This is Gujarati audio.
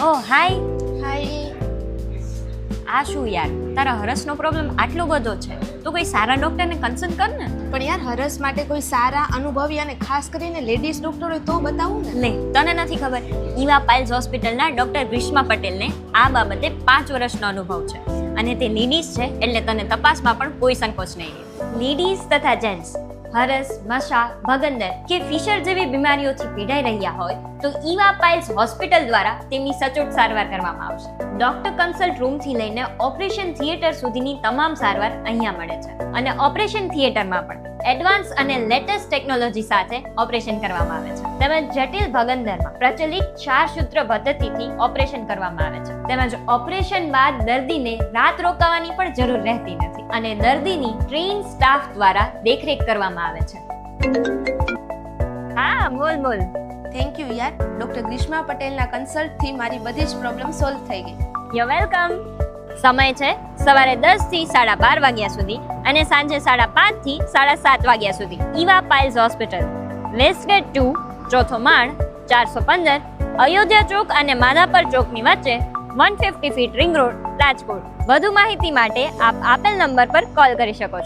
ઓ હાય. હાય. આ શું યાર, તારા હરસનો પ્રોબ્લેમ આટલો બધો છે તો કોઈ સારા ડોક્ટરને કન્સલ્ટ કર ને. પણ યાર હરસ માટે કોઈ સારા અનુભવી અને ખાસ કરીને લેડીઝ ડોક્ટર હોય તો બતાવું ને. લે, તને નથી ખબર, ઈવા પાઇલ્સ હોસ્પિટલના ડોક્ટર ગ્રીષ્મા પટેલને આ બાબતે 5 વર્ષનો અનુભવ છે અને તે લેડીઝ છે એટલે તને તપાસમાં પણ કોઈ સંકોચ નહીં રહે. લેડીઝ તથા જેન્ટ્સ હરસ, મશા, ભગંદર કે ફિશર જેવી બીમારીઓથી પીડાઈ રહ્યા હોય તો ઈવા પાઇલ્સ હોસ્પિટલ દ્વારા તેમની સચોટ સારવાર કરવામાં આવશે. ડોક્ટર કન્સલ્ટ રૂમથી લઈને ઓપરેશન થિયેટર સુધીની તમામ સારવાર અહીંયા મળે છે અને ઓપરેશન થિયેટરમાં પણ એડવાન્સ અને લેટેસ્ટ ટેકનોલોજી સાથે ઓપરેશન કરવામાં આવે છે. તેમજ જટિલ ભગંદરમાં પ્રચલિત 4 સૂત્ર પદ્ધતિથી ઓપરેશન કરવામાં આવે છે. તેમજ ઓપરેશન બાદ દર્દીને રાત રોકાવાની પણ જરૂર રહેતી નથી અને દર્દીની ટ્રેન સ્ટાફ દ્વારા દેખરેખ કરવામાં આવે છે. હા, બોલ. થેન્ક યુ યાર. ડોક્ટર ગ્રીષ્મા પટેલના કન્સલ્ટથી મારી બધી જ પ્રોબ્લેમ સોલ્વ થઈ ગઈ. You welcome. સમય છે સવારે 10 થી 12:30 વાગ્યા સુધી અને સાંજે 5:30 થી 7:30 વાગ્યા સુધી. ઈવા પાઇલ્સ હોસ્પિટલ, વેસ્ટગેટ 2, ચોથો માળ, 415, અયોધ્યા ચોક અને માધાપર ચોકની વચ્ચે, 150 ફીટ રિંગ રોડ, રાજકોટ. વધુ માહિતી માટે આપ આપેલ નંબર પર કોલ કરી શકો છો.